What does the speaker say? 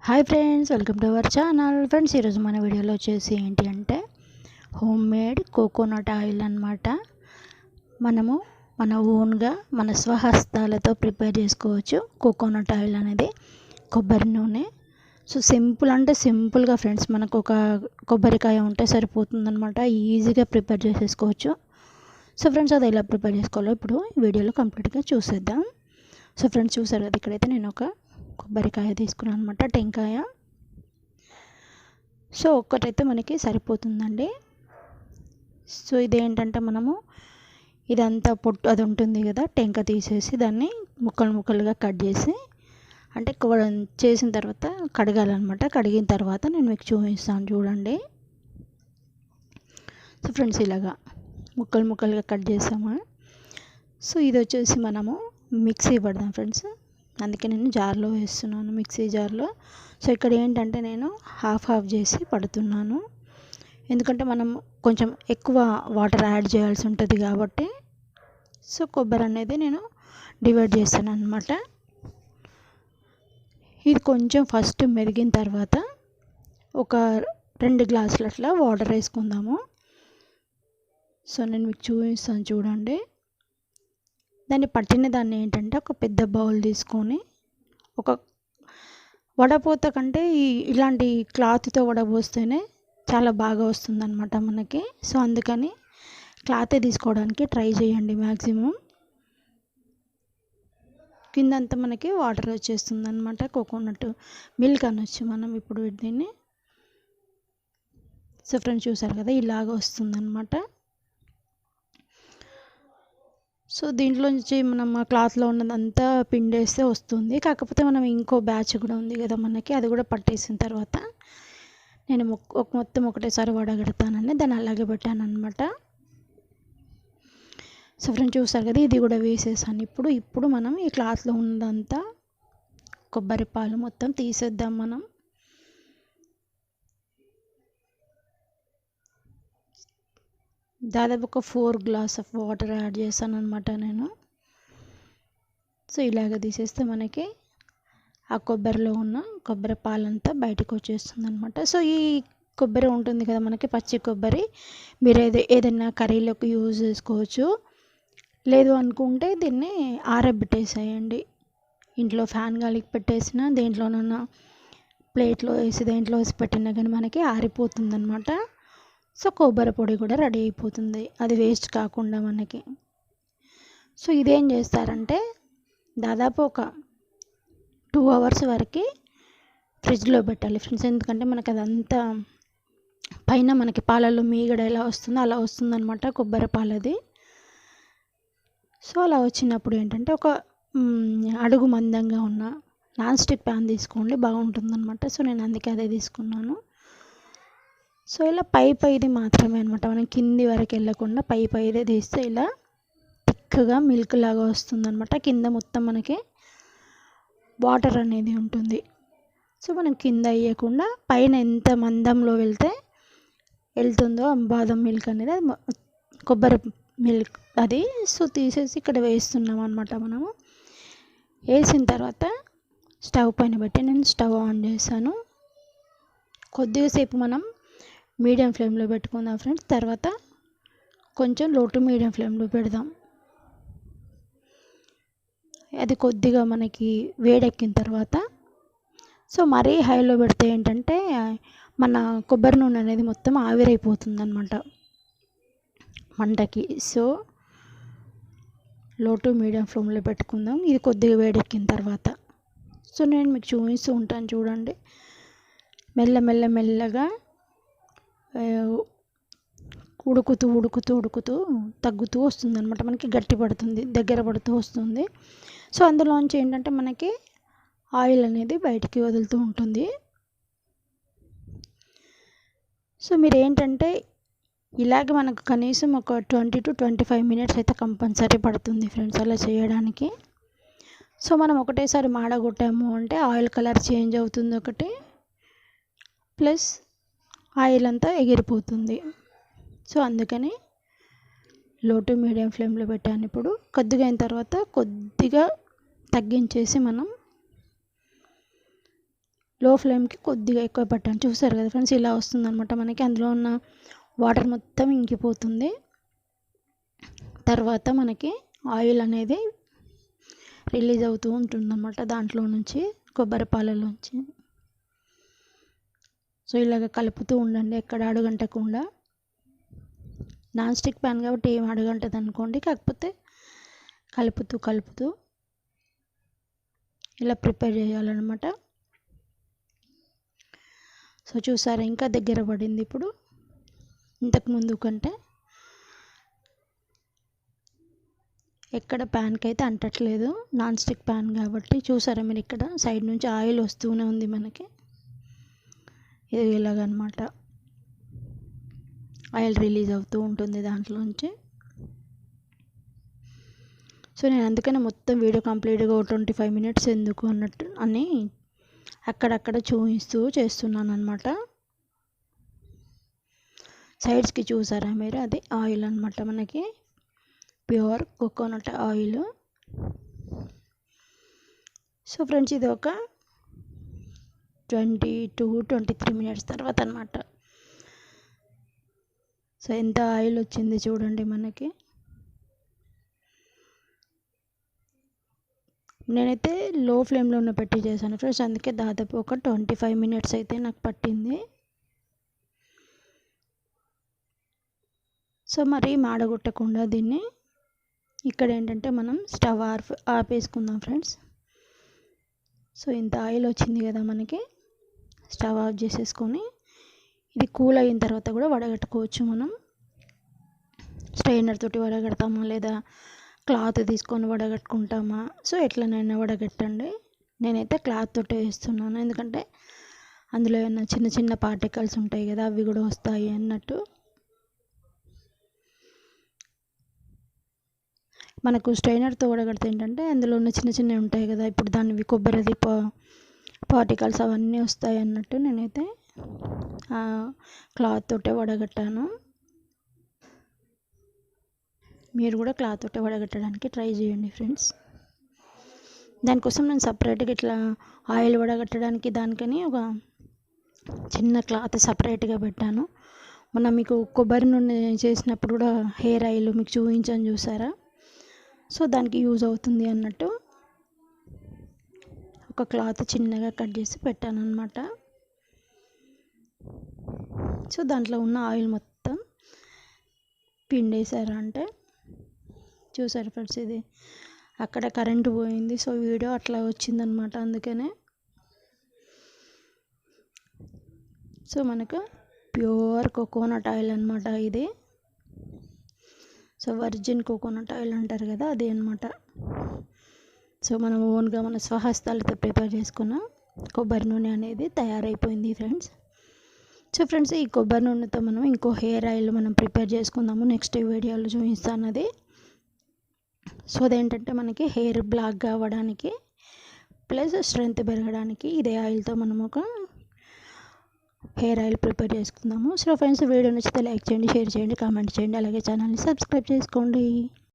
Hi friends, welcome to our channel. Friends, ఈరోజు మన వీడియోలో వచ్చేసి ఏంటి అంటే హోమ్ మేడ్ కోకోనట్ ఆయిల్ అన్నమాట. మనము మన ఓన్గా మన స్వహస్తాలతో ప్రిపేర్ చేసుకోవచ్చు కోకోనట్ ఆయిల్ అనేది, కొబ్బరి నూనె. సో సింపుల్ అంటే సింపుల్గా ఫ్రెండ్స్, మనకు ఒక కొబ్బరికాయ ఉంటే సరిపోతుందన్నమాట. ఈజీగా ప్రిపేర్ చేసేసుకోవచ్చు. సో ఫ్రెండ్స్, అది ఎలా ప్రిపేర్ చేసుకోవాలో ఇప్పుడు వీడియోలో కంప్లీట్గా చూసేద్దాం. సో ఫ్రెండ్స్, చూసారు కదా, ఇక్కడైతే నేను ఒక కొబ్బరికాయ తీసుకున్నాను అనమాట, టెంకాయ. సో ఒక్కటైతే మనకి సరిపోతుందండి. సో ఇదేంటంటే మనము ఇదంతా పొట్టు అది ఉంటుంది కదా, టెంక తీసేసి దాన్ని ముక్కలు ముక్కలుగా కట్ చేసి అంటే చేసిన తర్వాత కడగాలన్నమాట. కడిగిన తర్వాత నేను మీకు చూపిస్తాను చూడండి. సో ఫ్రెండ్స్, ఇలాగా ముక్కలు ముక్కలుగా కట్ చేసాము. సో ఇది వచ్చేసి మనము మిక్సీ పడదాం ఫ్రెండ్స్, అందుకే నేను జార్లో వేస్తున్నాను, మిక్సీ జార్లో. సో ఇక్కడ ఏంటంటే నేను హాఫ్ చేసి పడుతున్నాను, ఎందుకంటే మనం కొంచెం ఎక్కువ వాటర్ యాడ్ చేయాల్సి ఉంటుంది కాబట్టి. సో కొబ్బరి అనేది నేను డివైడ్ చేస్తాను అన్నమాట. ఇది కొంచెం ఫస్ట్ మెరిగిన తర్వాత ఒక 2 గ్లాసులు అట్లా వాటర్ వేసుకుందాము. సో నేను మీకు చూపిస్తాను చూడండి. దాన్ని పట్టిన దాన్ని ఏంటంటే ఒక పెద్ద బౌల్ తీసుకొని, ఒక వడపోత కంటే ఇలాంటి క్లాత్తో వడపోస్తేనే చాలా బాగా వస్తుందన్నమాట మనకి. సో అందుకని క్లాతే తీసుకోవడానికి ట్రై చేయండి మ్యాక్సిమం. కిందంతా మనకి వాటర్ వచ్చేస్తుంది అనమాట, కోకోనట్ మిల్క్ అనొచ్చు మనం ఇప్పుడు దీన్ని. సో ఫ్రెండ్స్, చూసారు కదా, ఇలాగ వస్తుందన్నమాట. సో దీంట్లోంచి మనం ఆ క్లాత్లో ఉన్నదంతా పిండేస్తే వస్తుంది. కాకపోతే మనం ఇంకో బ్యాచ్ కూడా ఉంది కదా మనకి, అది కూడా పట్టేసిన తర్వాత నేను మొత్తం ఒకటేసారి వడగడతానని దాన్ని అలాగే పెట్టాను అనమాట. సో ఫ్రెండ్స్, చూసారు కదా, ఇది కూడా వేసేసాను. ఇప్పుడు మనం ఈ క్లాత్లో ఉన్నదంతా కొబ్బరి పాలు మొత్తం తీసేద్దాం మనం. దాదాపు ఒక 4 గ్లాస్ ఆఫ్ వాటర్ యాడ్ చేశాను అనమాట నేను. సో ఇలాగ తీసేస్తే మనకి ఆ కొబ్బరిలో ఉన్న కొబ్బరి పాలంతా బయటకు వచ్చేస్తుంది అనమాట. సో ఈ కొబ్బరి ఉంటుంది కదా మనకి, పచ్చి కొబ్బరి, మీరు ఏదైనా కర్రీలోకి యూజ్ చేసుకోవచ్చు. లేదు అనుకుంటే దీన్ని ఆరబెట్టేసేయండి. ఇంట్లో ఫ్యాన్ గాలికి పెట్టేసిన, దేంట్లోనన్నా ప్లేట్లో వేసి దేంట్లో వేసి పెట్టినా కానీ మనకి ఆరిపోతుంది అనమాట. సో కొబ్బరి పొడి కూడా రెడీ అయిపోతుంది, అది వేస్ట్ కాకుండా మనకి. సో ఇదేం చేస్తారంటే దాదాపు ఒక 2 అవర్స్ వరకు ఫ్రిడ్జ్లో పెట్టాలి ఫ్రెండ్స్, ఎందుకంటే మనకి అదంతా పైన మనకి పాలల్లో మీగడ ఎలా వస్తుందో అలా వస్తుందన్నమాట కొబ్బరి పాలది. సో అలా వచ్చినప్పుడు ఏంటంటే ఒక అడుగు మందంగా ఉన్న నాన్ స్టిక్ ప్యాన్ తీసుకోండి, బాగుంటుందన్నమాట. సో నేను అందుకే అదే తీసుకున్నాను. సో ఇలా పైది మాత్రమే అనమాట, మనం కింది వరకు వెళ్ళకుండా పైదే తీస్తే ఇలా థిక్గా మిల్క్ లాగా వస్తుందన్నమాట. కింద మొత్తం మనకి వాటర్ అనేది ఉంటుంది. సో మనం కింద వేయకుండా పైన ఎంత మందంలో వెళ్తుందో బాదం మిల్క్ అనేది, కొబ్బరి మిల్క్ అది. సో తీసేసి ఇక్కడ వేస్తున్నాం అనమాట మనము. వేసిన తర్వాత స్టవ్ పైన పెట్టి నేను స్టవ్ ఆన్ చేశాను. కొద్దిగా సేపు మనం మీడియం ఫ్లేమ్లో పెట్టుకుందాం ఫ్రెండ్స్, తర్వాత కొంచెం లో టు మీడియం ఫ్లేమ్లో పెడదాం. అది కొద్దిగా మనకి వేడెక్కిన తర్వాత, సో మరీ హైలో పెడితే ఏంటంటే మన కొబ్బరి నూనె అనేది మొత్తం ఆవిరైపోతుంది అనమాట మంటకి. సో లో టు మీడియం ఫ్లేమ్లో పెట్టుకుందాం. ఇది కొద్దిగా వేడెక్కిన తర్వాత, సో నేను మీకు చూపిస్తూ ఉంటాను చూడండి. మెల్లగా ఉడుకుతూ తగ్గుతూ వస్తుంది అనమాట, మనకి గట్టి పడుతుంది, దగ్గర పడుతూ వస్తుంది. సో అందులోంచి ఏంటంటే మనకి ఆయిల్ అనేది బయటికి వదులుతూ ఉంటుంది. సో మీరు ఏంటంటే ఇలాగే మనకు కనీసం ఒక 20 to 25 మినిట్స్ అయితే కంపల్సరీ పడుతుంది ఫ్రెండ్స్ అలా చేయడానికి. సో మనం ఒకటేసారి మాడగొట్టాము అంటే ఆయిల్ కలర్ చేంజ్ అవుతుంది ఒకటి, ప్లస్ ఆయిల్ అంతా ఎగిరిపోతుంది. సో అందుకని లో టు మీడియం ఫ్లేమ్లో పెట్టాను. ఇప్పుడు కొద్దిగా అయిన తర్వాత కొద్దిగా తగ్గించేసి మనం లో ఫ్లేమ్కి కొద్దిగా ఎక్కువ పెట్టండి. చూసారు కదా ఫ్రెండ్స్, ఇలా వస్తుందన్నమాట మనకి. అందులో ఉన్న వాటర్ మొత్తం ఇంకిపోతుంది. తర్వాత మనకి ఆయిల్ అనేది రిలీజ్ అవుతూ ఉంటుందన్నమాట దాంట్లో నుంచి, కొబ్బరి పాలలోంచి. సో ఇలాగ కలుపుతూ ఉండండి, ఎక్కడ అడుగంటకుండా. నాన్ స్టిక్ ప్యాన్ కాబట్టి ఏం అడుగంటది అనుకోండి, కాకపోతే కలుపుతూ ఇలా ప్రిపేర్ చేయాలన్నమాట. సో చూసారా, ఇంకా దగ్గర పడింది ఇప్పుడు ఇంతకు ముందు కంటే. ఎక్కడ ప్యాన్కి అయితే అంటట్లేదు, నాన్ స్టిక్ ప్యాన్ కాబట్టి. చూసారా మీరు, ఇక్కడ సైడ్ నుంచి ఆయిల్ వస్తూనే ఉంది మనకి. ఇది ఇలాగనమాట, ఆయిల్ రిలీజ్ అవుతూ ఉంటుంది దాంట్లోంచి. సో నేను అందుకనే మొత్తం వీడియో కంప్లీట్గా 25 మినిట్స్ ఎందుకు అన్నట్టు అని అక్కడక్కడ చూపిస్తూ చేస్తున్నాను అనమాట. సైడ్స్కి చూసారా మీరు, అది ఆయిల్ అనమాట మనకి, pure coconut oil. So friends, ఇది ఒక 20 to 23 మినిట్స్ తర్వాత అనమాట. సో ఎంత ఆయిల్ వచ్చింది చూడండి మనకి. నేనైతే లో ఫ్లేమ్లోనే పెట్టి చేశాను ఫ్రెండ్స్, అందుకే దాదాపు ఒక 25 మినిట్స్ అయితే నాకు పట్టింది. సో మరి మాడగొట్టకుండా దీన్ని ఇక్కడ ఏంటంటే మనం స్టవ్ ఆపేసుకుందాం ఫ్రెండ్స్. సో ఇంత ఆయిల్ వచ్చింది కదా మనకి, స్టవ్ ఆఫ్ చేసేసుకొని ఇది కూల్ అయిన తర్వాత కూడా వడగట్టుకోవచ్చు మనం. స్ట్రైనర్ తోటి వడగడతామా లేదా క్లాత్ తీసుకొని వడగట్టుకుంటామా, సో ఎట్లనైనా వడగట్టండి. నేనైతే క్లాత్ తోటే వేస్తున్నాను, ఎందుకంటే అందులో ఏమైనా చిన్న చిన్న పార్టికల్స్ ఉంటాయి కదా, అవి కూడా వస్తాయి అన్నట్టు. మనకు స్ట్రైనర్తో వడగడితే ఏంటంటే అందులో ఉన్న చిన్న చిన్నవి ఉంటాయి కదా, ఇప్పుడు దానివి కొబ్బరిది పార్టికల్స్ అవన్నీ వస్తాయి అన్నట్టు నేనైతే క్లాత్ తోటే వడగట్టాను. మీరు కూడా క్లాత్ తోటే వడగట్టడానికి ట్రై చేయండి ఫ్రెండ్స్. దానికోసం నేను సపరేట్గా ఇట్లా ఆయిల్ వడగట్టడానికి దానికని ఒక చిన్న క్లాత్ సపరేట్గా పెట్టాను. మొన్న మీకు కొబ్బరి నూనె చేసినప్పుడు కూడా హెయిర్ ఆయిల్ మీకు చూపించాను చూసారా, సో దానికి యూజ్ అవుతుంది అన్నట్టు ఒక క్లాత్ చిన్నగా కట్ చేసి పెట్టాను అన్నమాట. సో దాంట్లో ఉన్న ఆయిల్ మొత్తం పిండేశారా అంటే, చూసారు ఫ్రెండ్స్, ఇది అక్కడ కరెంటు పోయింది, సో వీడియో అట్లా వచ్చిందనమాట, అందుకనే. సో మనకు ప్యూర్ కోకోనట్ ఆయిల్ అనమాట ఇది. సో వర్జిన్ కోకోనట్ ఆయిల్ అంటారు కదా, అదే అనమాట. సో మనం ఓన్గా మన స్వహస్తాలతో ప్రిపేర్ చేసుకున్న కొబ్బరి నూనె అనేది తయారైపోయింది ఫ్రెండ్స్. సో ఫ్రెండ్స్, ఈ కొబ్బరి నూనెతో మనం ఇంకో హెయిర్ ఆయిల్ మనం ప్రిపేర్ చేసుకుందాము, నెక్స్ట్ వీడియోలో చూపిస్తాను అది. సో అదేంటంటే మనకి హెయిర్ బ్లాక్ అవ్వడానికి ప్లస్ స్ట్రెంత్ పెరగడానికి ఇదే ఆయిల్తో మనం ఒక హెయిర్ ఆయిల్ ప్రిపేర్ చేసుకుందాము. సో ఫ్రెండ్స్, వీడియో నచ్చితే లైక్ చేయండి, షేర్ చేయండి, కామెంట్ చేయండి, అలాగే ఛానల్ని సబ్స్క్రైబ్ చేసుకోండి.